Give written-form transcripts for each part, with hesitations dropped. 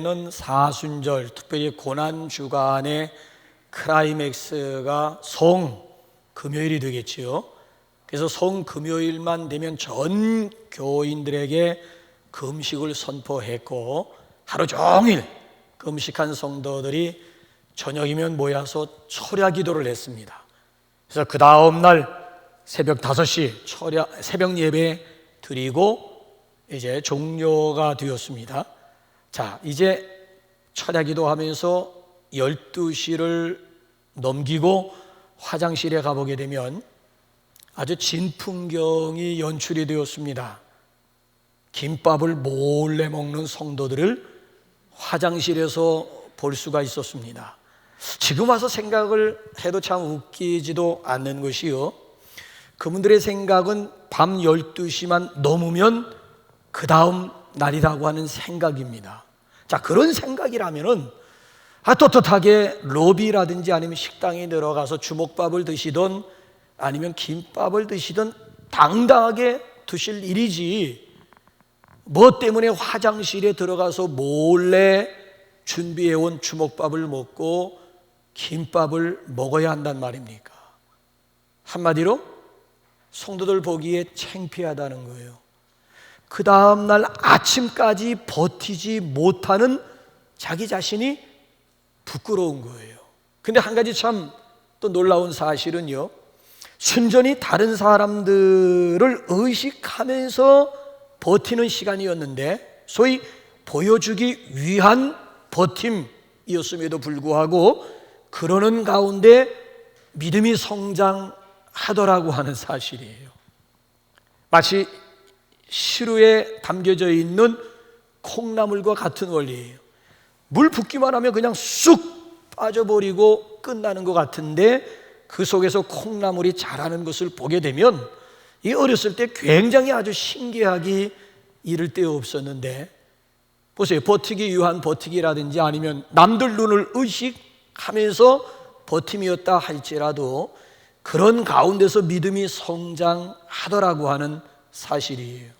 는 사순절, 특별히 고난주간의 클라이맥스가 성금요일이 되겠지요. 그래서 성금요일만 되면 전 교인들에게 금식을 선포했고, 하루 종일 금식한 성도들이 저녁이면 모여서 철야 기도를 했습니다. 그래서 그 다음날 새벽 5시 새벽 예배 드리고 이제 종료가 되었습니다. 자, 이제 철야 기도하면서 12시를 넘기고 화장실에 가보게 되면 아주 진풍경이 연출이 되었습니다. 김밥을 몰래 먹는 성도들을 화장실에서 볼 수가 있었습니다. 지금 와서 생각을 해도 참 웃기지도 않는 것이요, 그분들의 생각은 밤 12시만 넘으면 그 다음 날이라고 하는 생각입니다. 자, 그런 생각이라면은 떳떳하게 로비라든지 아니면 식당에 들어가서 주먹밥을 드시던 아니면 김밥을 드시던 당당하게 드실 일이지, 뭐 때문에 화장실에 들어가서 몰래 준비해온 주먹밥을 먹고 김밥을 먹어야 한단 말입니까? 한마디로 성도들 보기에 창피하다는 거예요. 그 다음날 아침까지 버티지 못하는 자기 자신이 부끄러운 거예요. 근데 한 가지 참 또 놀라운 사실은요, 순전히 다른 사람들을 의식하면서 버티는 시간이었는데 소위 보여주기 위한 버팀이었음에도 불구하고 그러는 가운데 믿음이 성장하더라고 하는 사실이에요. 마치 시루에 담겨져 있는 콩나물과 같은 원리예요. 물 붓기만 하면 그냥 쑥 빠져버리고 끝나는 것 같은데 그 속에서 콩나물이 자라는 것을 보게 되면 이 어렸을 때 굉장히 아주 신기하기 이를 데 없었는데, 보세요. 버티기 위한 버티기라든지 아니면 남들 눈을 의식하면서 버팀이었다 할지라도 그런 가운데서 믿음이 성장하더라고 하는 사실이에요.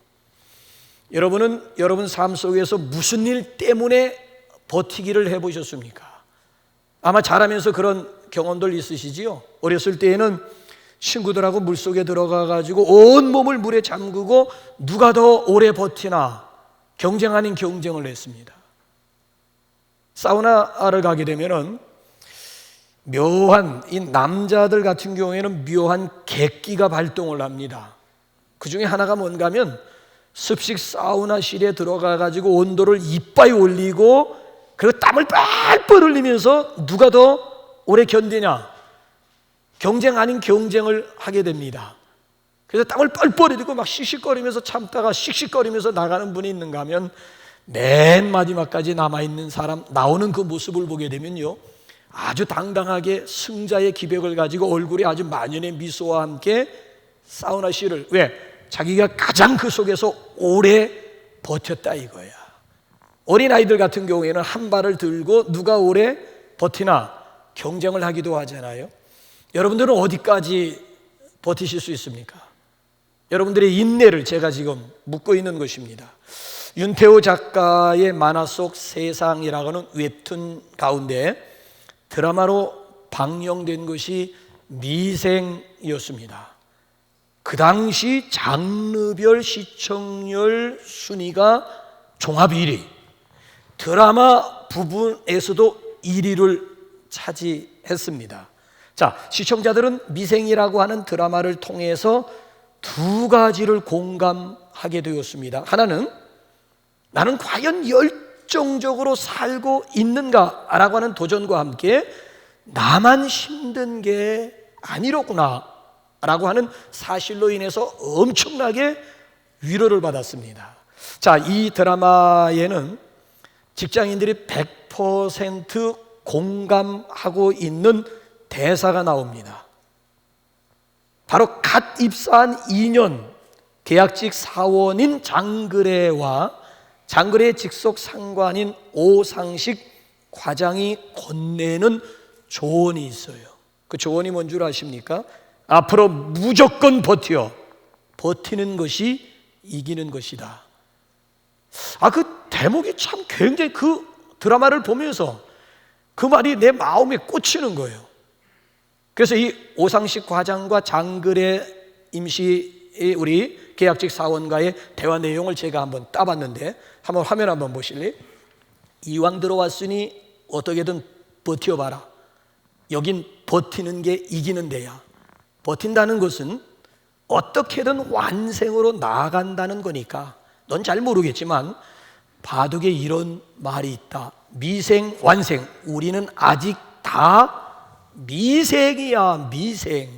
여러분은 여러분 삶 속에서 무슨 일 때문에 버티기를 해보셨습니까? 아마 자라면서 그런 경험들 있으시지요? 어렸을 때에는 친구들하고 물속에 들어가가지고 온 몸을 물에 잠그고 누가 더 오래 버티나 경쟁 아닌 경쟁을 했습니다. 사우나를 가게 되면은 묘한, 이 남자들 같은 경우에는 묘한 객기가 발동을 합니다. 그 중에 하나가 뭔가 하면 습식 사우나실에 들어가가지고 온도를 이빠이 올리고 그리고 땀을 뻘뻘 흘리면서 누가 더 오래 견디냐, 경쟁 아닌 경쟁을 하게 됩니다. 그래서 땀을 뻘뻘 흘리고 막 씩씩거리면서 참다가 씩씩거리면서 나가는 분이 있는가 하면 맨 마지막까지 남아있는 사람 나오는 그 모습을 보게 되면요, 아주 당당하게 승자의 기백을 가지고 얼굴에 아주 만연의 미소와 함께 사우나실을, 왜? 자기가 가장 그 속에서 오래 버텼다 이거야. 어린아이들 같은 경우에는 한 발을 들고 누가 오래 버티나 경쟁을 하기도 하잖아요. 여러분들은 어디까지 버티실 수 있습니까? 여러분들의 인내를 제가 지금 묻고 있는 것입니다. 윤태호 작가의 만화 속 세상이라고 하는 웹툰 가운데 드라마로 방영된 것이 미생이었습니다. 그 당시 장르별 시청률 순위가 종합 1위, 드라마 부분에서도 1위를 차지했습니다. 자, 시청자들은 미생이라고 하는 드라마를 통해서 두 가지를 공감하게 되었습니다. 하나는 나는 과연 열정적으로 살고 있는가라고 하는 도전과 함께 나만 힘든 게 아니로구나 라고 하는 사실로 인해서 엄청나게 위로를 받았습니다. 자, 이 드라마에는 직장인들이 100% 공감하고 있는 대사가 나옵니다. 바로 갓 입사한 2년 계약직 사원인 장그래와 장그래의 직속 상관인 오상식 과장이 건네는 조언이 있어요. 그 조언이 뭔 줄 아십니까? 앞으로 무조건 버텨. 버티는 것이 이기는 것이다. 그 대목이 참 굉장히 그 드라마를 보면서 그 말이 내 마음에 꽂히는 거예요. 그래서 이 오상식 과장과 장글의 임시 우리 계약직 사원과의 대화 내용을 제가 한번 따봤는데, 한번 화면 한번 보실래요? 이왕 들어왔으니 어떻게든 버텨봐라. 여긴 버티는 게 이기는 데야. 버틴다는 것은 어떻게든 완생으로 나아간다는 거니까. 넌 잘 모르겠지만 바둑에 이런 말이 있다. 미생, 완생. 우리는 아직 다 미생이야, 미생.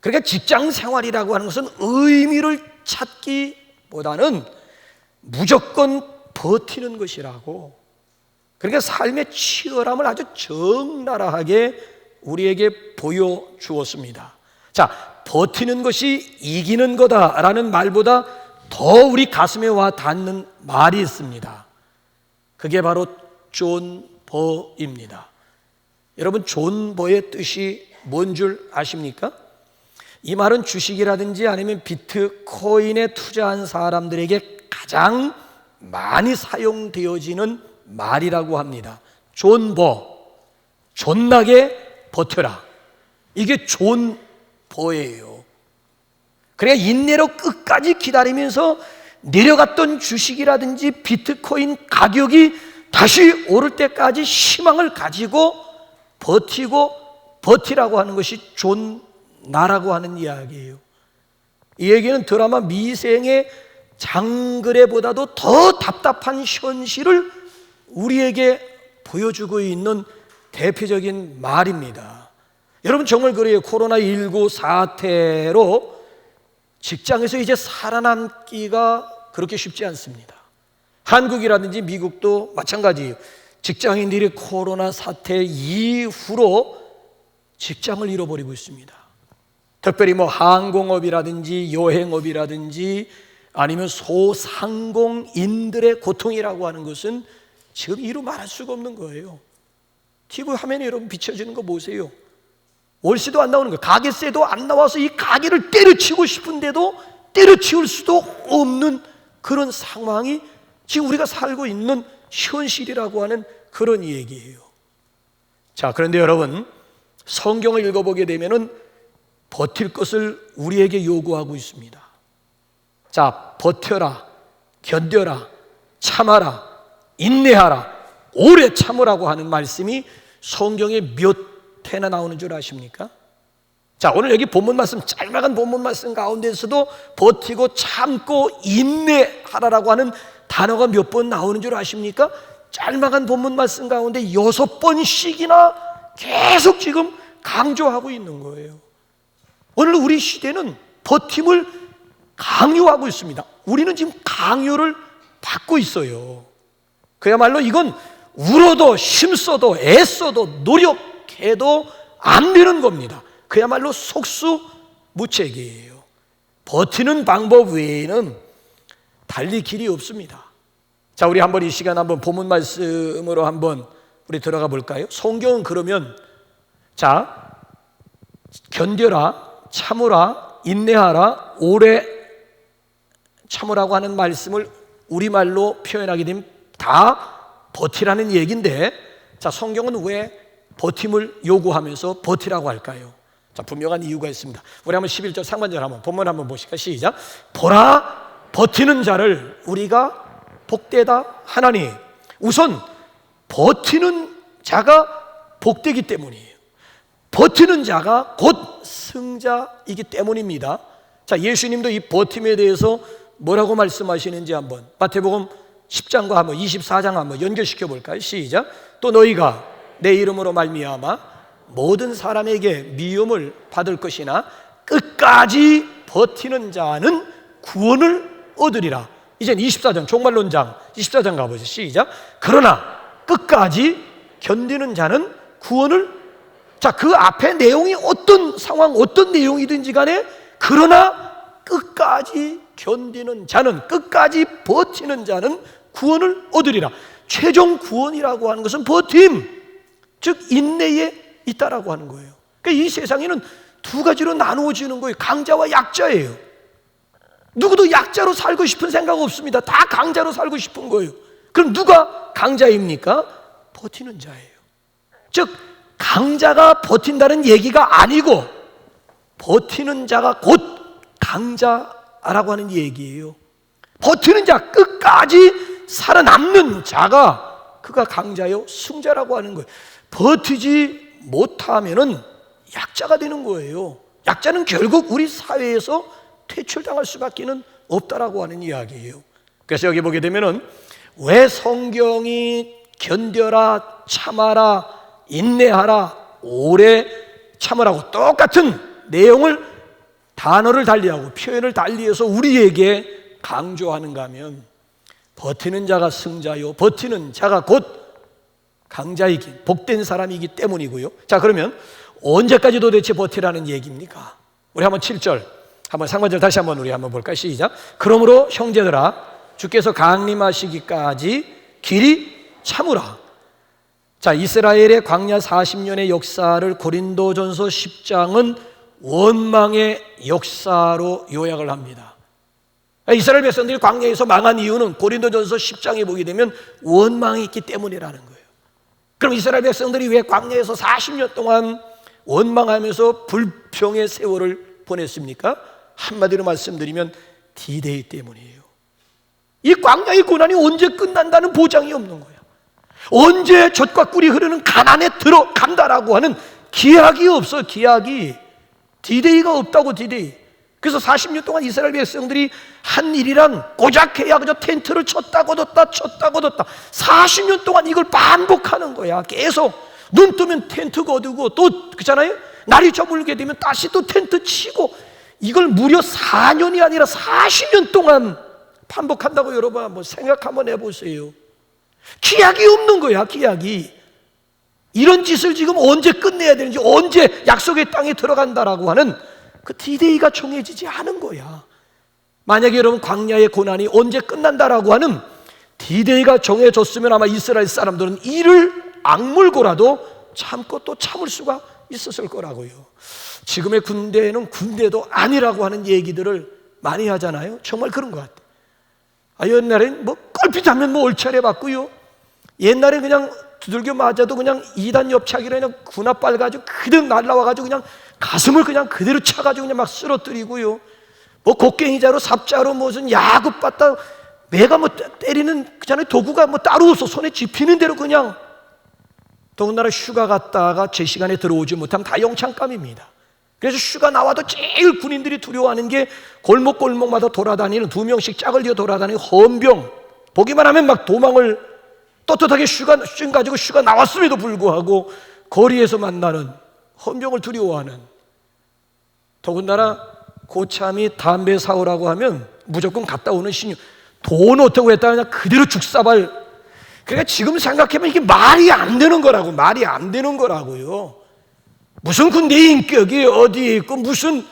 그러니까 직장 생활이라고 하는 것은 의미를 찾기보다는 무조건 버티는 것이라고. 그러니까 삶의 치열함을 아주 적나라하게 우리에게 보여주었습니다. 자, 버티는 것이 이기는 거다라는 말보다 더 우리 가슴에 와 닿는 말이 있습니다. 그게 바로 존 버입니다. 여러분, 존 버의 뜻이 뭔 줄 아십니까? 이 말은 주식이라든지 아니면 비트코인에 투자한 사람들에게 가장 많이 사용되어지는 말이라고 합니다. 존 버, 존나게 버텨라. 이게 존 버예요. 그러니까 인내로 끝까지 기다리면서 내려갔던 주식이라든지 비트코인 가격이 다시 오를 때까지 희망을 가지고 버티라고 하는 것이 존나라고 하는 이야기예요. 이 얘기는 드라마 미생의 장그래보다도 더 답답한 현실을 우리에게 보여주고 있는 대표적인 말입니다. 여러분, 정말 그래요. 코로나19 사태로 직장에서 이제 살아남기가 그렇게 쉽지 않습니다. 한국이라든지 미국도 마찬가지예요. 직장인들이 코로나 사태 이후로 직장을 잃어버리고 있습니다. 특별히 항공업이라든지 여행업이라든지 아니면 소상공인들의 고통이라고 하는 것은 지금 이루 말할 수가 없는 거예요. TV 화면에 여러분 비춰지는 거 보세요. 월세도 안 나오는 거예요. 가게세도 안 나와서 이 가게를 때려치고 싶은데도 때려치울 수도 없는 그런 상황이 지금 우리가 살고 있는 현실이라고 하는 그런 얘기예요. 자, 그런데 여러분, 성경을 읽어보게 되면은 버틸 것을 우리에게 요구하고 있습니다. 자, 버텨라, 견뎌라, 참아라, 인내하라, 오래 참으라고 하는 말씀이 성경에 몇 회나 나오는 줄 아십니까? 자, 오늘 여기 본문 말씀, 짤막한 본문 말씀 가운데서도 버티고 참고 인내하라라고 하는 단어가 몇 번 나오는 줄 아십니까? 짤막한 본문 말씀 가운데 6번씩이나 계속 지금 강조하고 있는 거예요. 오늘 우리 시대는 버팀을 강요하고 있습니다. 우리는 지금 강요를 받고 있어요. 그야말로 이건 울어도 힘써도 애써도 노력해도 안 되는 겁니다. 그야말로 속수무책이에요. 버티는 방법 외에는 달리 길이 없습니다. 자, 우리 한번 이 시간 한번 본문 말씀으로 한번 우리 들어가 볼까요? 성경은 그러면 자, 견뎌라, 참으라, 인내하라, 오래 참으라고 하는 말씀을 우리말로 표현하게 되면 다 버티라는 얘기인데, 자, 성경은 왜 버팀을 요구하면서 버티라고 할까요? 자, 분명한 이유가 있습니다. 우리 한번 11절 상반절 한번 본문 한번 보실까요? 시작. 보라, 버티는 자를 우리가 복되다 하나니. 우선 버티는 자가 복되기 때문이에요. 버티는 자가 곧 승자이기 때문입니다. 자, 예수님도 이 버팀에 대해서 뭐라고 말씀하시는지 한번 마태복음 10장과 한번 24장 한번 연결시켜 볼까요? 시작. 또 너희가 내 이름으로 말미암아 모든 사람에게 미움을 받을 것이나 끝까지 버티는 자는 구원을 얻으리라. 이젠 24장 종말론장 24장 가보죠. 시작. 그러나 끝까지 견디는 자는 구원을. 자, 그 앞에 내용이 어떤 상황, 어떤 내용이든지 간에 그러나 끝까지 견디는 자는, 끝까지 버티는 자는 구원을 얻으리라. 최종 구원이라고 하는 것은 버팀, 즉 인내에 있다라고 하는 거예요. 그러니까 이 세상에는 두 가지로 나누어지는 거예요. 강자와 약자예요. 누구도 약자로 살고 싶은 생각 없습니다. 다 강자로 살고 싶은 거예요. 그럼 누가 강자입니까? 버티는 자예요. 즉 강자가 버틴다는 얘기가 아니고 버티는 자가 곧 강자라고 하는 얘기예요. 버티는 자, 끝까지 살아남는 자가 그가 강자요 승자라고 하는 거예요. 버티지 못하면은 약자가 되는 거예요. 약자는 결국 우리 사회에서 퇴출당할 수밖에 없다라고 하는 이야기예요. 그래서 여기 보게 되면은 왜 성경이 견뎌라, 참아라, 인내하라, 오래 참으라고 똑같은 내용을 단어를 달리하고 표현을 달리해서 우리에게 강조하는가 하면 버티는 자가 승자요, 버티는 자가 곧 강자이기, 복된 사람이기 때문이고요. 자, 그러면 언제까지 도대체 버티라는 얘기입니까? 우리 한번 7절, 한번 상반절 다시 한번 우리 한번 볼까요? 시작. 그러므로 형제들아, 주께서 강림하시기까지 길이 참으라. 자, 이스라엘의 광야 40년의 역사를 고린도전서 10장은 원망의 역사로 요약을 합니다. 이스라엘 백성들이 광야에서 망한 이유는 고린도전서 10장에 보게 되면 원망이 있기 때문이라는 거예요. 그럼 이스라엘 백성들이 왜 광야에서 40년 동안 원망하면서 불평의 세월을 보냈습니까? 한마디로 말씀드리면 D-Day 때문이에요. 이 광야의 고난이 언제 끝난다는 보장이 없는 거예요. 언제 젖과 꿀이 흐르는 가난에 들어간다라고 하는 기약이 없어. 기약이 D-Day가 없다고. D-Day. 그래서 40년 동안 이스라엘 백성들이 한 일이란 고작해야 그저 텐트를 쳤다 걷었다 쳤다 걷었다 40년 동안 이걸 반복하는 거야. 계속 눈 뜨면 텐트 거두고 또 그렇잖아요. 날이 저물게 되면 다시 또 텐트 치고 이걸 무려 4년이 아니라 40년 동안 반복한다고. 여러분 한번 생각 한번 해보세요. 기약이 없는 거야. 기약이. 이런 짓을 지금 언제 끝내야 되는지, 언제 약속의 땅에 들어간다라고 하는 그 D-Day가 정해지지 않은 거야. 만약에 여러분 광야의 고난이 언제 끝난다라고 하는 D-Day가 정해졌으면 아마 이스라엘 사람들은 이를 악물고라도 참고 또 참을 수가 있었을 거라고요. 지금의 군대는 군대도 아니라고 하는 얘기들을 많이 하잖아요. 정말 그런 것 같아요. 옛날엔 뭐 껄핏하면 뭐 얼차려 받고요. 옛날에 그냥 두들겨 맞아도 그냥 2단 옆차기로 그냥 군합발 가지고 그대로 날라와가지고 그냥 가슴을 그냥 그대로 차가지고 그냥 막 쓰러뜨리고요. 뭐 곡괭이자로 삽자로 무슨 야구 받다 매가 뭐 때리는 그잖아요. 도구가 뭐 따로 없어. 손에 집히는 대로 그냥. 더군다나 휴가 갔다가 제 시간에 들어오지 못하면 다 영창감입니다. 그래서 휴가 나와도 제일 군인들이 두려워하는 게 골목골목마다 돌아다니는 2명씩 짝을 지어 돌아다니는 헌병. 보기만 하면 막 도망을 떳떳하게 휴가 가지고 휴가 나왔음에도 불구하고 거리에서 만나는 헌병을 두려워하는. 더군다나 고참이 담배 사오라고 하면 무조건 갔다 오는 신유. 돈 어떻게 했다 그냥 그대로 죽사발. 그러니까 지금 생각해보면 이게 말이 안 되는 거라고. 말이 안 되는 거라고요. 무슨 군대의 인격이 어디에 있고 무슨.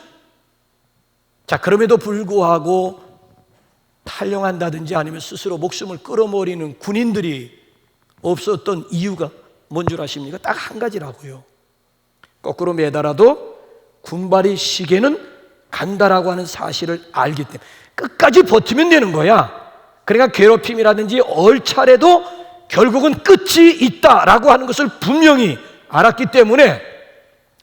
자, 그럼에도 불구하고 탈영한다든지 아니면 스스로 목숨을 끌어버리는 군인들이 없었던 이유가 뭔 줄 아십니까? 딱 한 가지라고요. 거꾸로 매달아도 군발이 시계는 간다라고 하는 사실을 알기 때문에 끝까지 버티면 되는 거야. 그러니까 괴롭힘이라든지 얼차례도 결국은 끝이 있다라고 하는 것을 분명히 알았기 때문에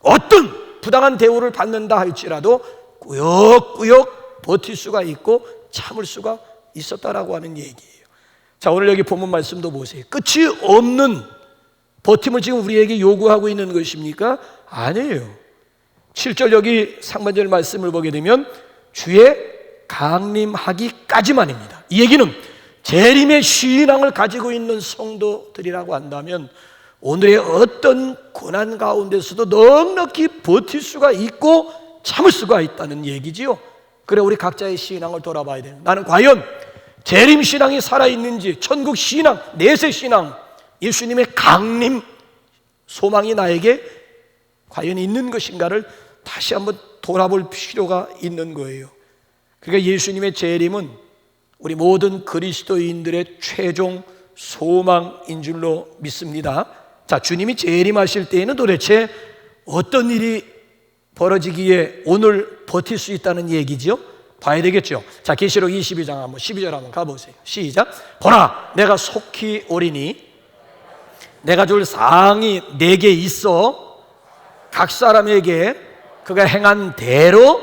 어떤 부당한 대우를 받는다 할지라도 꾸역꾸역 버틸 수가 있고 참을 수가 있었다라고 하는 얘기예요. 자, 오늘 여기 본문 말씀도 보세요. 끝이 없는 버팀을 지금 우리에게 요구하고 있는 것입니까? 아니에요. 7절 여기 상반절 말씀을 보게 되면 주의 강림하기까지만입니다. 이 얘기는 재림의 신앙을 가지고 있는 성도들이라고 한다면 오늘의 어떤 고난 가운데서도 넉넉히 버틸 수가 있고 참을 수가 있다는 얘기지요. 그래, 우리 각자의 신앙을 돌아봐야 돼요. 나는 과연 재림 신앙이 살아있는지, 천국 신앙, 내세 신앙, 예수님의 강림 소망이 나에게 과연 있는 것인가를 다시 한번 돌아볼 필요가 있는 거예요. 그러니까 예수님의 재림은 우리 모든 그리스도인들의 최종 소망인 줄로 믿습니다. 자, 주님이 재림하실 때에는 도대체 어떤 일이 벌어지기에 오늘 버틸 수 있다는 얘기죠? 봐야 되겠죠. 자, 계시록 22장 한번 12절 한번 가보세요. 시작. 보라, 내가 속히 오리니 내가 줄 상이 내게 있어 각 사람에게 그가 행한 대로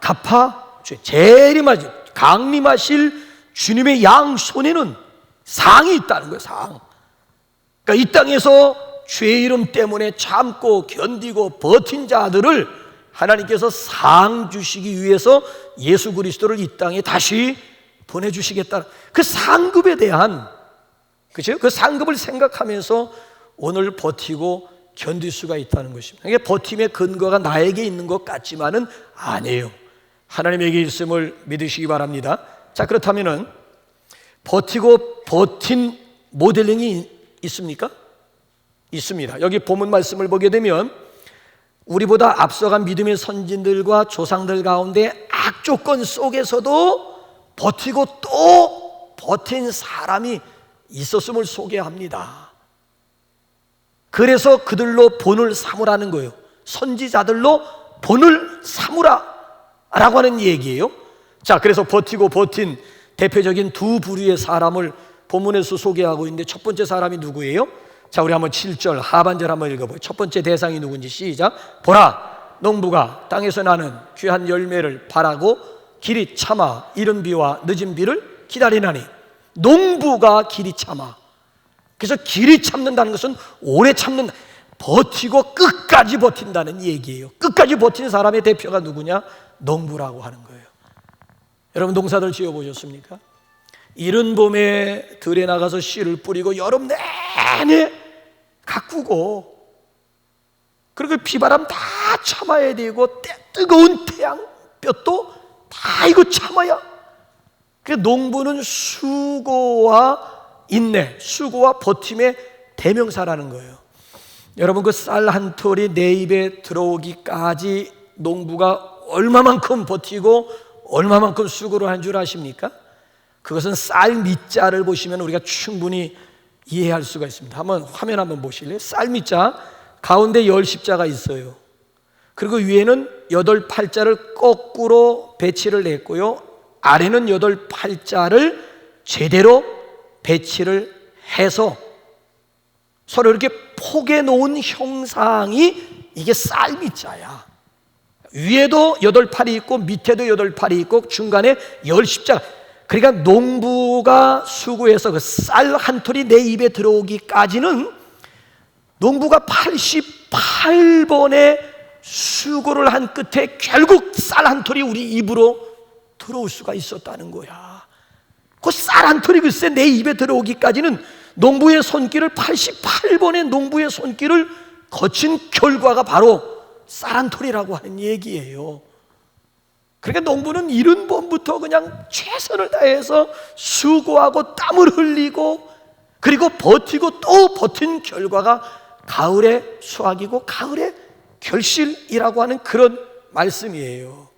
갚아 재림하지 강림하실 주님의 양손에는 상이 있다는 거예요. 상. 그러니까 이 땅에서 죄 이름 때문에 참고 견디고 버틴 자들을 하나님께서 상 주시기 위해서 예수 그리스도를 이 땅에 다시 보내주시겠다. 그 상급에 대한, 그렇죠? 그 상급을 생각하면서 오늘 버티고 견딜 수가 있다는 것입니다. 이게 버팀의 근거가 나에게 있는 것 같지만은 아니에요. 하나님에게 있음을 믿으시기 바랍니다. 자, 그렇다면은 버티고 버틴 모델링이 있습니까? 있습니다. 여기 본문 말씀을 보게 되면 우리보다 앞서간 믿음의 선진들과 조상들 가운데 악조건 속에서도 버티고 또 버틴 사람이 있었음을 소개합니다. 그래서 그들로 본을 삼으라는 거예요. 선지자들로 본을 삼으라 라고 하는 얘기예요. 자, 그래서 버티고 버틴 대표적인 두 부류의 사람을 본문에서 소개하고 있는데 첫 번째 사람이 누구예요? 자, 우리 한번 7절 하반절 한번 읽어봐요. 첫 번째 대상이 누군지 시작. 보라, 농부가 땅에서 나는 귀한 열매를 바라고 길이 참아 이른 비와 늦은 비를 기다리나니. 농부가 길이 참아. 그래서 길이 참는다는 것은 오래 참는다, 버티고 끝까지 버틴다는 얘기예요. 끝까지 버틴 사람의 대표가 누구냐? 농부라고 하는 거예요. 여러분 농사들 지어보셨습니까? 이른 봄에 들에 나가서 씨를 뿌리고 여름 내내 가꾸고, 그리고 비바람 다 참아야 되고 뜨거운 태양볕도 다 이거 참아야. 그 농부는 수고와 인내, 수고와 버팀의 대명사라는 거예요. 여러분 그 쌀 한 톨이 내 입에 들어오기까지 농부가 얼마만큼 버티고 얼마만큼 수고를 한 줄 아십니까? 그것은 쌀 밑자를 보시면 우리가 충분히 이해할 수가 있습니다. 한번 화면 한번 보실래요? 쌀 밑자 가운데 10십자가 있어요. 그리고 위에는 8팔자를 거꾸로 배치를 했고요, 아래는 8팔자를 제대로 배치를 해서 서로 이렇게 포개 놓은 형상이 이게 쌀 밑자야. 위에도 8팔이 있고 밑에도 8팔이 있고 중간에 10십자가. 그러니까 농부가 수고해서 그 쌀 한 톨이 내 입에 들어오기까지는 농부가 88번의 수고를 한 끝에 결국 쌀 한 톨이 우리 입으로 들어올 수가 있었다는 거야. 그 쌀 한 톨이 글쎄 내 입에 들어오기까지는 농부의 손길을 88번의 농부의 손길을 거친 결과가 바로 쌀 한 톨이라고 하는 얘기예요. 그러니까 농부는 이른 봄부터 그냥 최선을 다해서 수고하고 땀을 흘리고 그리고 버티고 또 버틴 결과가 가을의 수확이고 가을의 결실이라고 하는 그런 말씀이에요.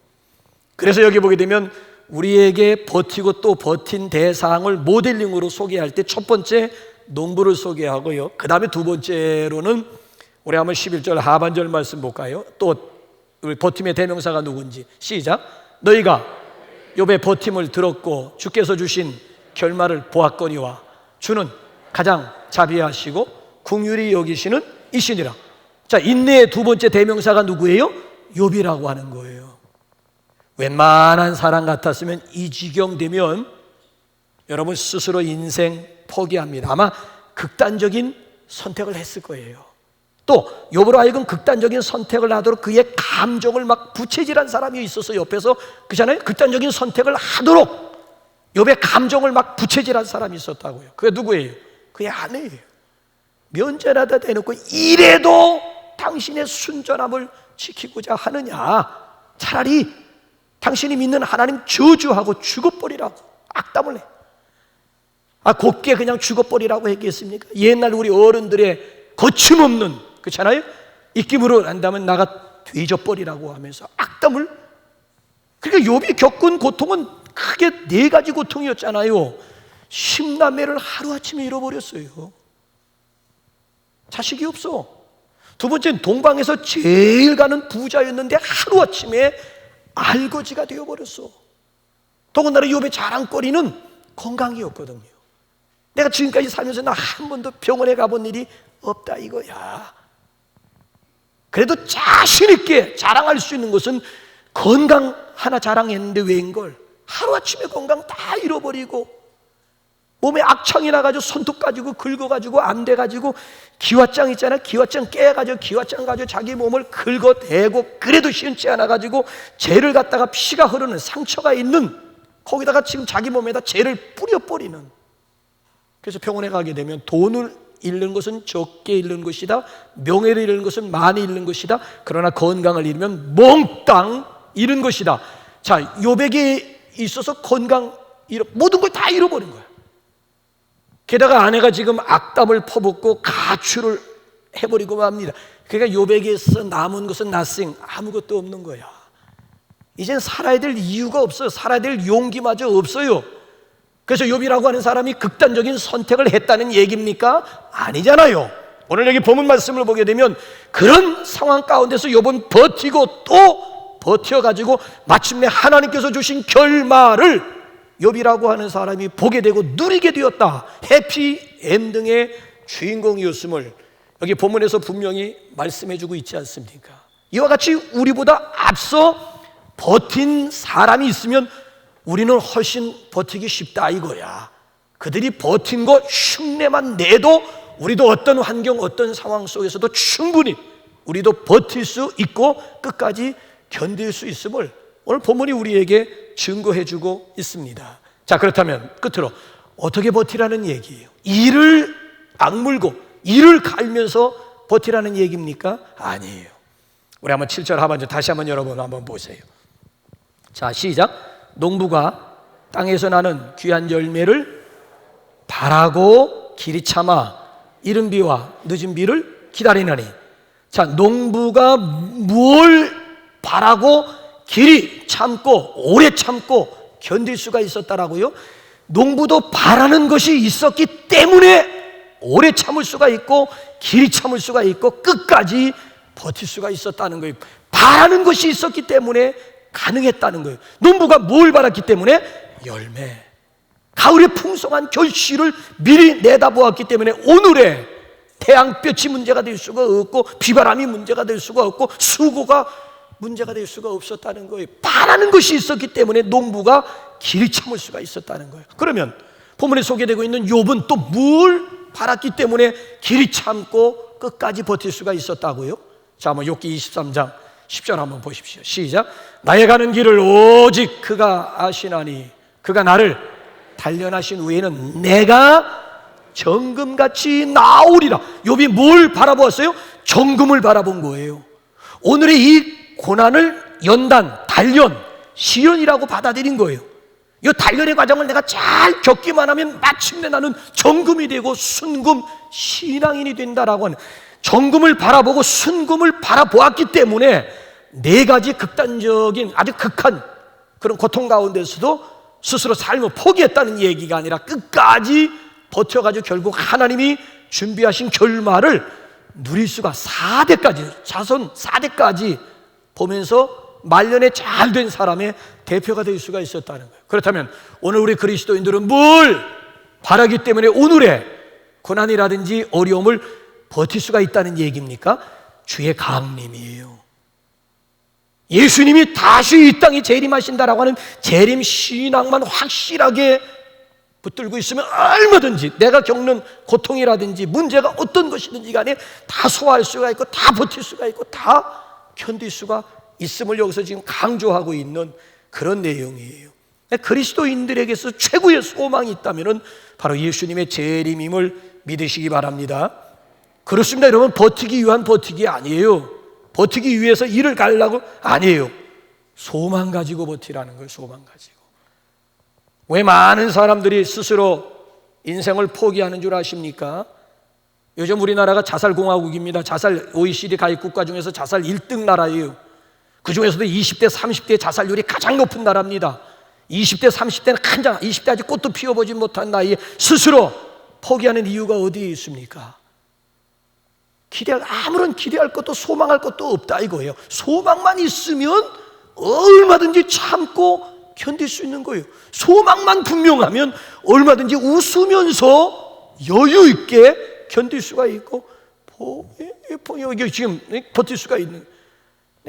그래서 여기 보게 되면 우리에게 버티고 또 버틴 대상을 모델링으로 소개할 때 첫 번째 농부를 소개하고요, 그 다음에 두 번째로는 우리 한번 11절 하반절 말씀 볼까요? 또 우리 버팀의 대명사가 누군지 시작. 너희가 욥의 버팀을 들었고 주께서 주신 결말을 보았거니와 주는 가장 자비하시고 긍휼히 여기시는 이시니라. 자, 인내의 두 번째 대명사가 누구예요? 욥이라고 하는 거예요. 웬만한 사람 같았으면 이 지경 되면 여러분 스스로 인생 포기합니다. 아마 극단적인 선택을 했을 거예요. 또 욥으로 하여금 극단적인 선택을 하도록 그의 감정을 막 부채질한 사람이 있어서 옆에서, 그렇잖아요, 극단적인 선택을 하도록 욥의 감정을 막 부채질한 사람이 있었다고요. 그게 누구예요? 그의 아내예요. 면전에다 대놓고 이래도 당신의 순전함을 지키고자 하느냐, 차라리 당신이 믿는 하나님 저주하고 죽어버리라고 악담을 해. 곱게 그냥 죽어버리라고 했겠습니까? 옛날 우리 어른들의 거침없는, 그렇잖아요, 입김으로 한다면 나가 뒤져버리라고 하면서 악담을. 그러니까 욥이 겪은 고통은 크게 네 가지 고통이었잖아요. 10남매를 하루아침에 잃어버렸어요. 자식이 없어. 두 번째는 동방에서 제일 가는 부자였는데 하루아침에 알거지가 되어버렸어. 더군다나 욥의 자랑거리는 건강이었거든요. 내가 지금까지 살면서 나 한 번도 병원에 가본 일이 없다 이거야. 그래도 자신 있게 자랑할 수 있는 것은 건강 하나 자랑했는데 왜인걸? 하루아침에 건강 다 잃어버리고 몸에 악창이 나가지고 손톱 가지고 긁어가지고 암대 가지고 기왓장 있잖아, 기왓장 깨가지고 기왓장 가지고 자기 몸을 긁어대고 그래도 시원치 않아가지고 재를 갖다가 피가 흐르는 상처가 있는, 거기다가 지금 자기 몸에다 재를 뿌려버리는. 그래서 병원에 가게 되면 돈을 잃는 것은 적게 잃는 것이다, 명예를 잃는 것은 많이 잃는 것이다, 그러나 건강을 잃으면 몽땅 잃은 것이다. 자, 욥에게 있어서 건강 모든 걸 다 잃어버린 거야. 게다가 아내가 지금 악담을 퍼붓고 가출을 해버리고 맙니다. 그러니까 욥에게서 남은 것은 nothing, 아무것도 없는 거야. 이젠 살아야 될 이유가 없어요. 살아야 될 용기마저 없어요. 그래서 욥이라고 하는 사람이 극단적인 선택을 했다는 얘기입니까? 아니잖아요. 오늘 여기 본문 말씀을 보게 되면 그런 상황 가운데서 욥은 버티고 또 버텨가지고 마침내 하나님께서 주신 결말을 욥이라고 하는 사람이 보게 되고 누리게 되었다. 해피 엔딩의 주인공이었음을 여기 본문에서 분명히 말씀해주고 있지 않습니까? 이와 같이 우리보다 앞서 버틴 사람이 있으면 우리는 훨씬 버티기 쉽다 이거야. 그들이 버틴 거 흉내만 내도 우리도 어떤 환경, 어떤 상황 속에서도 충분히 우리도 버틸 수 있고 끝까지 견딜 수 있음을 오늘 본문이 우리에게 증거해주고 있습니다. 자, 그렇다면 끝으로 어떻게 버티라는 얘기예요? 이를 악물고 이를 갈면서 버티라는 얘기입니까? 아니에요. 우리 한번 7절 하반절 다시 한번 여러분 한번 보세요. 자, 시작. 농부가 땅에서 나는 귀한 열매를 바라고 길이 참아 이른 비와 늦은 비를 기다리나니. 자, 농부가 뭘 바라고 길이 참고 오래 참고 견딜 수가 있었다라고요? 농부도 바라는 것이 있었기 때문에 오래 참을 수가 있고 길이 참을 수가 있고 끝까지 버틸 수가 있었다는 거예요. 바라는 것이 있었기 때문에 가능했다는 거예요. 농부가 뭘 바랐기 때문에? 열매. 가을의 풍성한 결실을 미리 내다보았기 때문에 오늘의 태양볕이 문제가 될 수가 없고 비바람이 문제가 될 수가 없고 수고가 문제가 될 수가 없었다는 거예요. 바라는 것이 있었기 때문에 농부가 길이 참을 수가 있었다는 거예요. 그러면 본문에 소개되고 있는 욥은 또 뭘 바랐기 때문에 길이 참고 끝까지 버틸 수가 있었다고요? 자, 한번 욥기 23장 10절 한번 보십시오. 시작. 나의 가는 길을 오직 그가 아시나니 그가 나를 단련하신 후에는 내가 정금같이 나오리라. 욥이 뭘 바라보았어요? 정금을 바라본 거예요. 오늘의 이 고난을 연단, 단련, 시련이라고 받아들인 거예요. 이 단련의 과정을 내가 잘 겪기만 하면 마침내 나는 정금이 되고 순금 신앙인이 된다라고 하는, 정금을 바라보고 순금을 바라보았기 때문에 네 가지 극단적인 아주 극한 그런 고통 가운데서도 스스로 삶을 포기했다는 얘기가 아니라 끝까지 버텨가지고 결국 하나님이 준비하신 결말을 누릴 수가 4대까지, 자손 4대까지 보면서 말년에 잘 된 사람의 대표가 될 수가 있었다는 거예요. 그렇다면 오늘 우리 그리스도인들은 뭘 바라기 때문에 오늘의 고난이라든지 어려움을 버틸 수가 있다는 얘기입니까? 주의 강림이에요. 예수님이 다시 이 땅에 재림하신다라고 하는 재림 신앙만 확실하게 붙들고 있으면 얼마든지 내가 겪는 고통이라든지 문제가 어떤 것이든지 간에 다 소화할 수가 있고 다 버틸 수가 있고 다 견딜 수가 있음을 여기서 지금 강조하고 있는 그런 내용이에요. 그리스도인들에게서 최고의 소망이 있다면 바로 예수님의 재림임을 믿으시기 바랍니다. 그렇습니다. 여러분, 버티기 위한 버티기 아니에요. 버티기 위해서 일을 가려고 아니에요. 소망 가지고 버티라는 거예요. 소망 가지고. 왜 많은 사람들이 스스로 인생을 포기하는 줄 아십니까? 요즘 우리나라가 자살공화국입니다. 자살 OECD 가입 국가 중에서 자살 1등 나라예요. 그 중에서도 20대, 30대 자살률이 가장 높은 나라입니다. 20대, 30대는 한장, 20대 아직 꽃도 피워보지 못한 나이에 스스로 포기하는 이유가 어디에 있습니까? 아무런 기대할 것도 소망할 것도 없다 이거예요. 소망만 있으면 얼마든지 참고 견딜 수 있는 거예요. 소망만 분명하면 얼마든지 웃으면서 여유 있게 견딜 수가 있고 지금 버틸 수가 있는,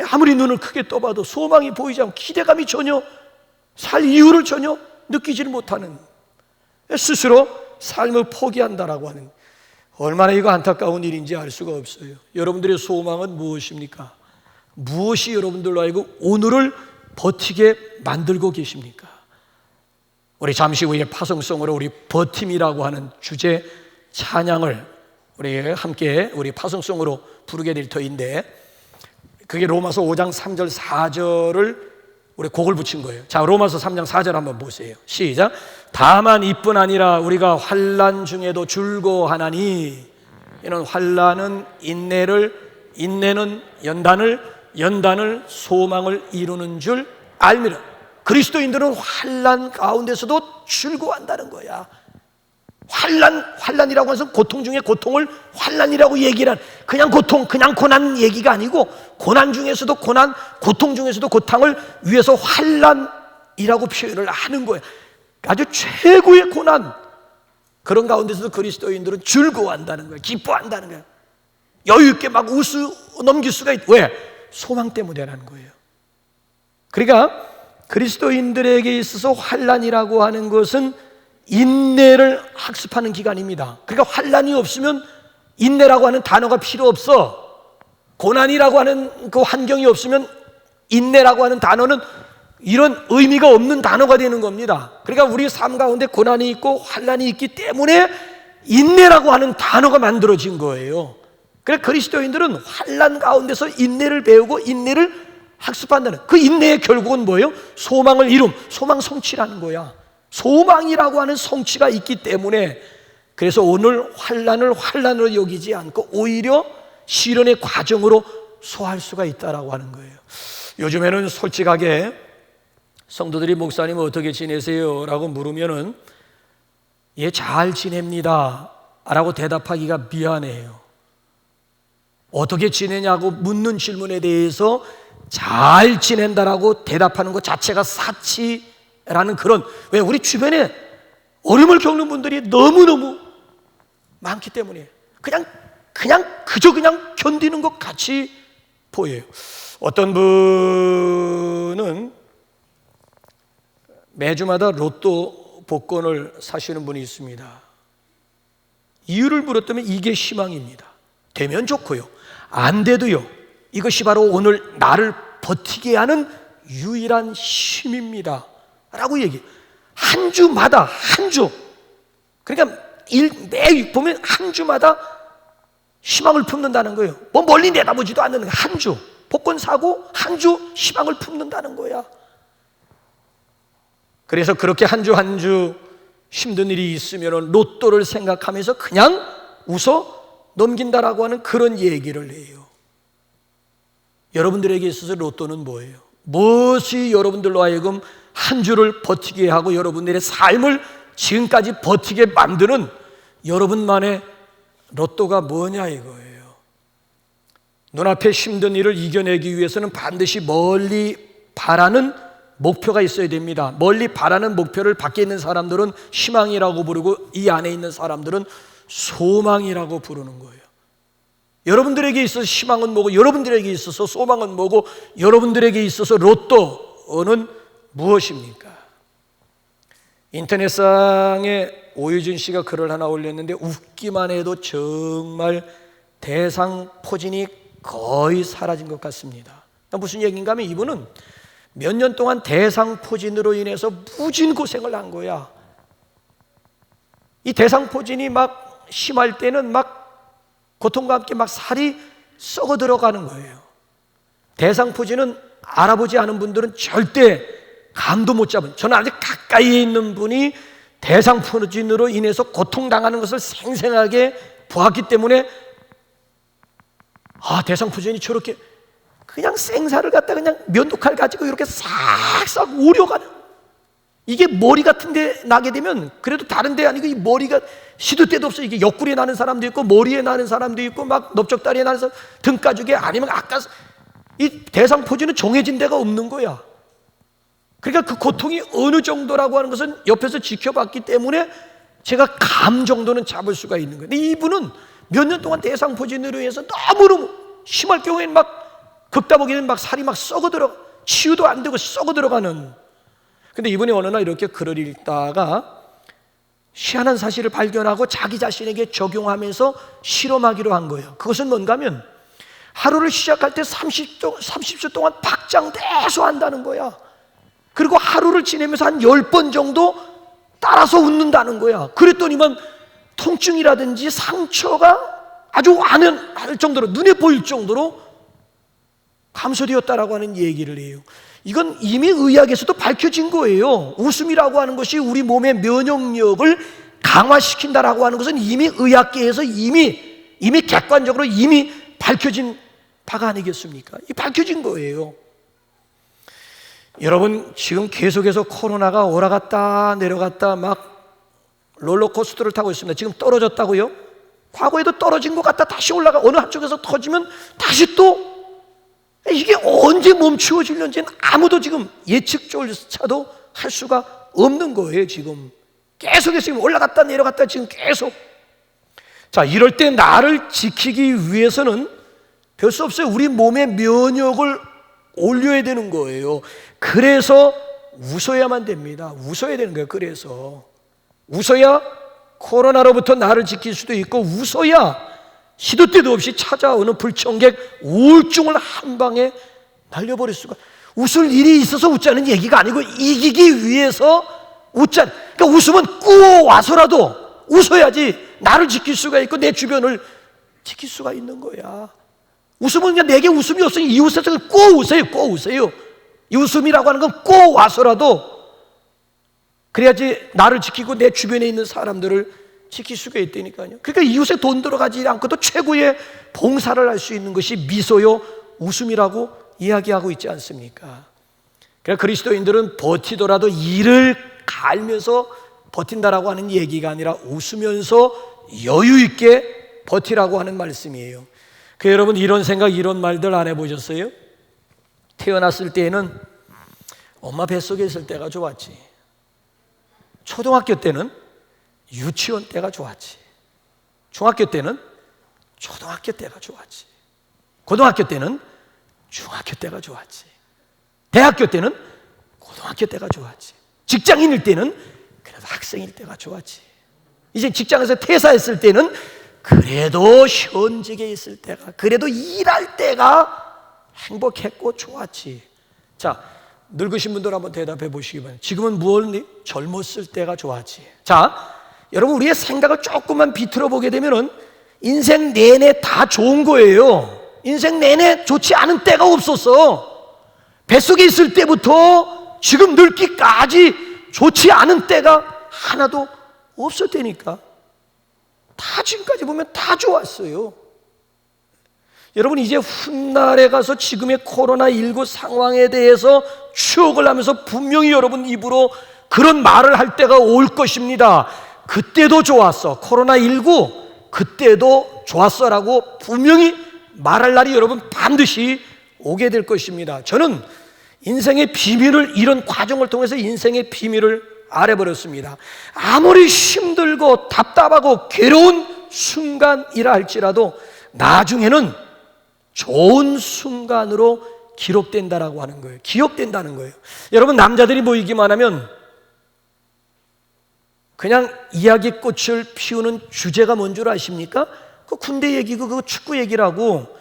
아무리 눈을 크게 떠봐도 소망이 보이지 않고 기대감이 전혀, 살 이유를 전혀 느끼지를 못하는, 스스로 삶을 포기한다라고 하는, 얼마나 이거 안타까운 일인지 알 수가 없어요. 여러분들의 소망은 무엇입니까? 무엇이 여러분들로 하여금 오늘을 버티게 만들고 계십니까? 우리 잠시 후에 파송성으로 우리 버팀이라고 하는 주제 찬양을 우리 함께 우리 파송성으로 부르게 될 터인데, 그게 로마서 5장 3절 4절을 우리 곡을 붙인 거예요. 자, 로마서 3장 4절 한번 보세요. 시작. 다만 이뿐 아니라 우리가 환난 중에도 즐거워하나니, 이는 환난은 인내를, 인내는 연단을 소망을 이루는 줄 알미라. 그리스도인들은 환난 가운데서도 즐거워한다는 거야. 환난이라고 해서 고통 중에 고통을 환난이라고 얘기를 한, 그냥 고통, 그냥 고난 얘기가 아니고, 고난 중에서도 고통 중에서도 고통을 위해서 환난이라고 표현을 하는 거야. 아주 최고의 고난, 그런 가운데서도 그리스도인들은 즐거워한다는 거야. 기뻐한다는 거야. 여유 있게 막 넘길 수가 있다. 왜? 소망 때문에라는 거예요. 그러니까 그리스도인들에게 있어서 환난이라고 하는 것은 인내를 학습하는 기간입니다. 그러니까 환난이 없으면 인내라고 하는 단어가 필요 없어. 고난이라고 하는 그 환경이 없으면 인내라고 하는 단어는 이런 의미가 없는 단어가 되는 겁니다. 그러니까 우리 삶 가운데 고난이 있고 환난이 있기 때문에 인내라고 하는 단어가 만들어진 거예요. 그래서 그리스도인들은 환난 가운데서 인내를 배우고 인내를 학습한다는, 그 인내의 결국은 뭐예요? 소망을 이룸, 소망 성취라는 거야. 소망이라고 하는 성취가 있기 때문에, 그래서 오늘 환난을 환난으로 여기지 않고 오히려 시련의 과정으로 소화할 수가 있다라고 하는 거예요. 요즘에는 솔직하게 성도들이 목사님 어떻게 지내세요? 라고 물으면은 예, 잘 지냅니다 라고 대답하기가 미안해요. 어떻게 지내냐고 묻는 질문에 대해서 잘 지낸다라고 대답하는 것 자체가 사치라는 그런, 왜 우리 주변에 어려움을 겪는 분들이 너무너무 많기 때문에 그저 견디는 것 같이 보여요. 어떤 분은 매주마다 로또 복권을 사시는 분이 있습니다. 이유를 물었다면 이게 희망입니다. 되면 좋고요, 안 돼도요, 이것이 바로 오늘 나를 버티게 하는 유일한 힘입니다 라고 얘기해요. 한 주마다, 그러니까 매 보면 한 주마다 희망을 품는다는 거예요. 뭐 멀리 내다보지도 않는 거예요. 한 주 복권 사고 한 주 희망을 품는다는 거야. 그래서 그렇게 한 주 힘든 일이 있으면 로또를 생각하면서 그냥 웃어 넘긴다라고 하는 그런 얘기를 해요. 여러분들에게 있어서 로또는 뭐예요? 무엇이 여러분들로 하여금 한 주를 버티게 하고 여러분들의 삶을 지금까지 버티게 만드는 여러분만의 로또가 뭐냐 이거예요. 눈앞에 힘든 일을 이겨내기 위해서는 반드시 멀리 바라는 목표가 있어야 됩니다. 멀리 바라는 목표를 밖에 있는 사람들은 희망이라고 부르고 이 안에 있는 사람들은 소망이라고 부르는 거예요. 여러분들에게 있어서 희망은 뭐고, 여러분들에게 있어서 소망은 뭐고, 여러분들에게 있어서 로또는 무엇입니까? 인터넷상에 오유진 씨가 글을 하나 올렸는데 웃기만 해도 정말 대상포진이 거의 사라진 것 같습니다. 무슨 얘기인가 하면 이분은 몇 년 동안 대상포진으로 인해서 무진 고생을 한 거야. 이 대상포진이 막 심할 때는 막 고통과 함께 막 살이 썩어 들어가는 거예요. 대상포진은 알아보지 않은 분들은 절대 감도 못 잡은, 저는 아주 가까이에 있는 분이 대상포진으로 인해서 고통당하는 것을 생생하게 보았기 때문에, 아, 대상포진이 저렇게 그냥 생사를 갖다 그냥 면도칼 가지고 이렇게 싹싹 오려가는, 이게 머리 같은 데 나게 되면 그래도 다른 데 아니고 이 머리가 시도 때도 없어. 이게 옆구리에 나는 사람도 있고 머리에 나는 사람도 있고 막 넓적다리에 나는 사람, 등가죽에, 아니면 아까 이 대상포진은 정해진 데가 없는 거야. 그러니까 그 고통이 어느 정도라고 하는 것은 옆에서 지켜봤기 때문에 제가 감 정도는 잡을 수가 있는 거예요. 근데 이분은 몇 년 동안 대상포진으로 해서 너무너무 심할 경우에는 막 긁다 보기에는 막 살이 막 썩어 들어가, 치유도 안 되고 썩어 들어가는. 근데 이분이 어느 날 이렇게 글을 읽다가 희한한 사실을 발견하고 자기 자신에게 적용하면서 실험하기로 한 거예요. 그것은 뭔가 하면 하루를 시작할 때 30초 동안 박장대소 한다는 거야. 그리고 하루를 지내면서 한 10번 정도 따라서 웃는다는 거야. 그랬더니만 통증이라든지 상처가 아주 완연할 정도로, 눈에 보일 정도로 감소되었다라고 하는 얘기를 해요. 이건 이미 의학에서도 밝혀진 거예요. 웃음이라고 하는 것이 우리 몸의 면역력을 강화시킨다라고 하는 것은 이미 의학계에서 이미 객관적으로 이미 밝혀진 바가 아니겠습니까? 이 밝혀진 거예요. 여러분, 지금 계속해서 코로나가 오라갔다 내려갔다 막 롤러코스터를 타고 있습니다. 지금 떨어졌다고요? 과거에도 떨어진 것 같다 다시 올라가, 어느 한쪽에서 터지면 다시 또, 이게 언제 멈추어질는지는 아무도 지금 예측조차도 할 수가 없는 거예요. 지금 계속해서 지금 올라갔다 내려갔다 지금 계속. 자, 이럴 때 나를 지키기 위해서는 별 수 없어요. 우리 몸의 면역을 올려야 되는 거예요. 그래서 웃어야만 됩니다. 웃어야 되는 거예요. 그래서 웃어야 코로나로부터 나를 지킬 수도 있고, 웃어야 시도 때도 없이 찾아오는 불청객 우울증을 한 방에 날려버릴 수가. 웃을 일이 있어서 웃자는 얘기가 아니고 이기기 위해서 웃자. 그러니까 웃으면 꾸어와서라도 웃어야지 나를 지킬 수가 있고 내 주변을 지킬 수가 있는 거야. 웃으면 그냥 내게 웃음이 없으니 이웃에서 꼭 웃어요. 꼭 웃어요. 이 웃음이라고 하는 건 꼭 와서라도 그래야지 나를 지키고 내 주변에 있는 사람들을 지킬 수가 있다니까요. 그러니까 이웃에 돈 들어가지 않고도 최고의 봉사를 할 수 있는 것이 미소요 웃음이라고 이야기하고 있지 않습니까? 그러니까 그리스도인들은 버티더라도 이를 갈면서 버틴다라고 하는 얘기가 아니라 웃으면서 여유 있게 버티라고 하는 말씀이에요. 그 여러분, 이런 생각, 이런 말들 안 해보셨어요? 태어났을 때에는 엄마 뱃속에 있을 때가 좋았지. 초등학교 때는 유치원 때가 좋았지. 중학교 때는 초등학교 때가 좋았지. 고등학교 때는 중학교 때가 좋았지. 대학교 때는 고등학교 때가 좋았지. 직장인일 때는 그래도 학생일 때가 좋았지. 이제 직장에서 퇴사했을 때는 그래도 현직에 있을 때가, 그래도 일할 때가 행복했고 좋았지. 자, 늙으신 분들 한번 대답해 보시기 바랍니다. 지금은 무엇니? 젊었을 때가 좋았지. 자, 여러분, 우리의 생각을 조금만 비틀어 보게 되면은 인생 내내 다 좋은 거예요. 인생 내내 좋지 않은 때가 없었어. 뱃속에 있을 때부터 지금 늙기까지 좋지 않은 때가 하나도 없었다니까. 다 지금까지 보면 다 좋았어요. 여러분, 이제 훗날에 가서 지금의 코로나19 상황에 대해서 추억을 하면서 분명히 여러분 입으로 그런 말을 할 때가 올 것입니다. 그때도 좋았어. 코로나19 그때도 좋았어 라고 분명히 말할 날이 여러분 반드시 오게 될 것입니다. 저는 인생의 비밀을, 이런 과정을 통해서 인생의 비밀을 알아버렸습니다. 아무리 힘들고 답답하고 괴로운 순간이라 할지라도 나중에는 좋은 순간으로 기록된다라고 하는 거예요. 기억된다는 거예요. 여러분, 남자들이 모이기만 하면 그냥 이야기꽃을 피우는 주제가 뭔 줄 아십니까? 그 군대 얘기고 그 축구 얘기라고.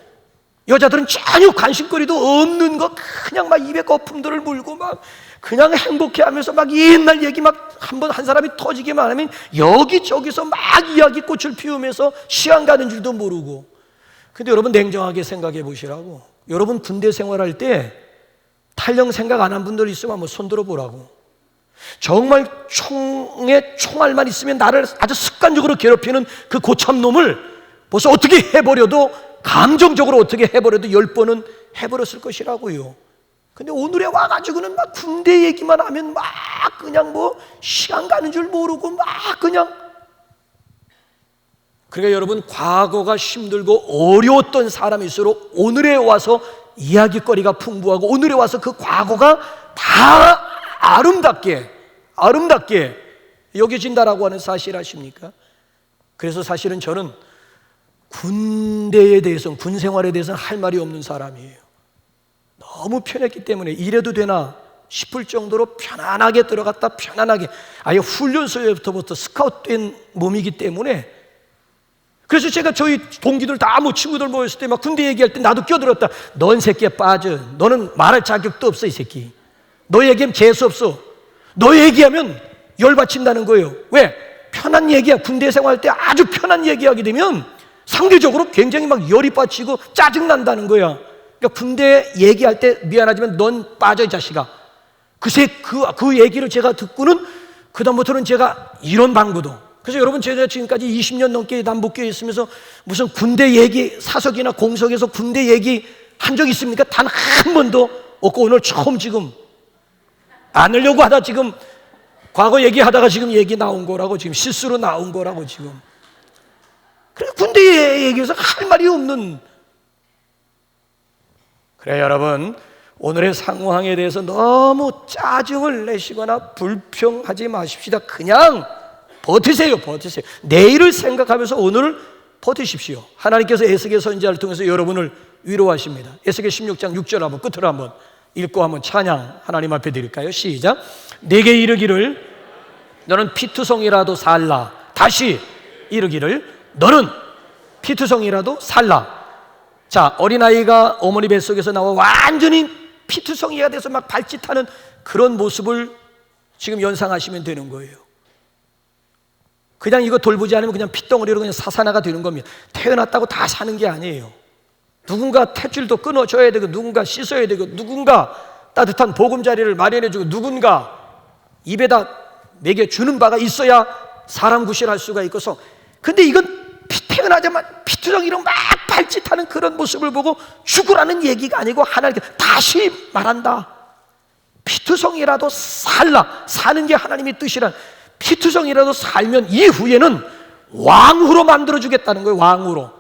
여자들은 전혀 관심거리도 없는 거 그냥 막 입에 거품들을 물고 막 그냥 행복해하면서 막 옛날 얘기 막 한 사람이 터지기만 하면 여기저기서 막 이야기꽃을 피우면서 시간 가는 줄도 모르고. 근데 여러분, 냉정하게 생각해 보시라고. 여러분, 군대 생활할 때 탈영 생각 안 한 분들 있으면 한번 손 들어보라고. 정말 총에 총알만 있으면 나를 아주 습관적으로 괴롭히는 그 고참놈을 벌써 어떻게 해버려도, 감정적으로 어떻게 해버려도 10번은 해버렸을 것이라고요. 근데 오늘에 와가지고는 막 군대 얘기만 하면 막 그냥 뭐 시간 가는 줄 모르고 막 그냥. 그러니까 여러분, 과거가 힘들고 어려웠던 사람일수록 오늘에 와서 이야기거리가 풍부하고 오늘에 와서 그 과거가 다 아름답게 여겨진다라고 하는 사실 아십니까? 그래서 사실은 저는 군대에 대해서는, 군 생활에 대해서는 할 말이 없는 사람이에요. 너무 편했기 때문에 이래도 되나 싶을 정도로 편안하게 들어갔다, 편안하게 아예 훈련소에부터 스카웃된 몸이기 때문에. 그래서 제가 저희 동기들 다 친구들 모였을 때 막 군대 얘기할 때 나도 껴들었다. 넌 새끼야 빠져. 너는 말할 자격도 없어 이 새끼. 너 얘기하면 재수 없어. 너 얘기하면 열받친다는 거예요. 왜? 편한 얘기야. 군대 생활할 때 아주 편한 얘기하게 되면 상대적으로 굉장히 막 열이 빠지고 짜증난다는 거야. 그러니까 군대 얘기할 때 미안하지만 넌 빠져 이 자식아. 그 얘기를 제가 듣고는 그다음부터는 제가 이런 방구도. 그래서 여러분, 제가 지금까지 20년 넘게 남북교회에 있으면서 무슨 군대 얘기, 사석이나 공석에서 군대 얘기 한 적 있습니까? 단 한 번도 없고 오늘 처음 지금 안 하려고 하다 지금 과거 얘기하다가 지금 얘기 나온 거라고, 지금 실수로 나온 거라고 지금. 그래, 군대 얘기해서 할 말이 없는. 그래, 여러분, 오늘의 상황에 대해서 너무 짜증을 내시거나 불평하지 마십시다. 그냥 버티세요. 내일을 생각하면서 오늘을 버티십시오. 하나님께서 에스겔 선지자를 통해서 여러분을 위로하십니다. 에스겔 16장 6절 한번 끝으로 한번 읽고 한번 찬양 하나님 앞에 드릴까요? 시작. 내게 이르기를 너는 피투성이라도 살라. 다시 이르기를 너는 피투성이라도 살라. 자, 어린아이가 어머니 뱃속에서 나와 완전히 피투성이가 돼서 막 발짓하는 그런 모습을 지금 연상하시면 되는 거예요. 그냥 이거 돌보지 않으면 그냥 핏덩어리로 그냥 사사나가 되는 겁니다. 태어났다고 다 사는 게 아니에요. 누군가 탯줄도 끊어줘야 되고, 누군가 씻어야 되고, 누군가 따뜻한 보금자리를 마련해주고, 누군가 입에다 먹여주는 바가 있어야 사람 구실할 수가 있고서. 근데 이건 태어나자마자 피투성이로 막 발짓하는 그런 모습을 보고 죽으라는 얘기가 아니고, 하나님께 다시 말한다. 피투성이라도 살라. 사는 게 하나님의 뜻이란. 피투성이라도 살면 이후에는 왕후로 만들어주겠다는 거예요. 왕후로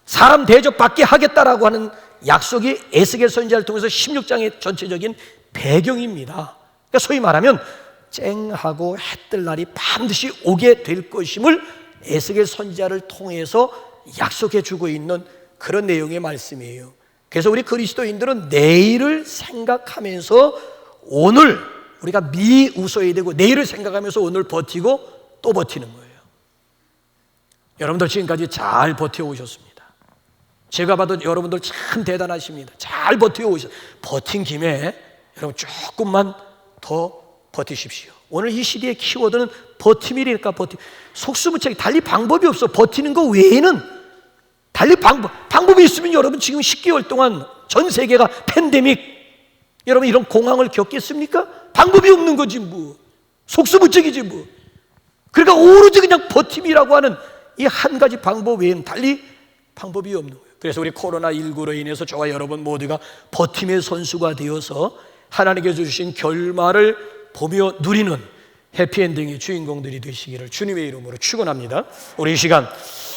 사람 대접받게 하겠다라고 하는 약속이 에스겔 선지자를 통해서 16장의 전체적인 배경입니다. 그러니까 소위 말하면 쨍하고 해뜰 날이 반드시 오게 될 것임을 에스겔 선지자를 통해서 약속해 주고 있는 그런 내용의 말씀이에요. 그래서 우리 그리스도인들은 내일을 생각하면서 오늘 우리가 미웃어야 되고, 내일을 생각하면서 오늘 버티고 또 버티는 거예요. 여러분들 지금까지 잘 버텨오셨습니다. 제가 봐도 여러분들 참 대단하십니다. 잘 버텨오셨어요. 버틴 김에 여러분 조금만 더 버티십시오. 오늘 이 시대의 키워드는 버팀이니까 속수무책. 달리 방법이 없어. 버티는 거 외에는 달리 방법이 있으면 여러분 지금 10개월 동안 전 세계가 팬데믹, 여러분 이런 공황을 겪겠습니까? 방법이 없는 거지 뭐. 속수무책이지 뭐. 그러니까 오로지 그냥 버팀이라고 하는 이 한 가지 방법 외에는 달리 방법이 없는 거예요. 그래서 우리 코로나19로 인해서 저와 여러분 모두가 버팀의 선수가 되어서 하나님께서 주신 결말을 보며 누리는 해피엔딩의 주인공들이 되시기를 주님의 이름으로 축원합니다. 우리 이 시간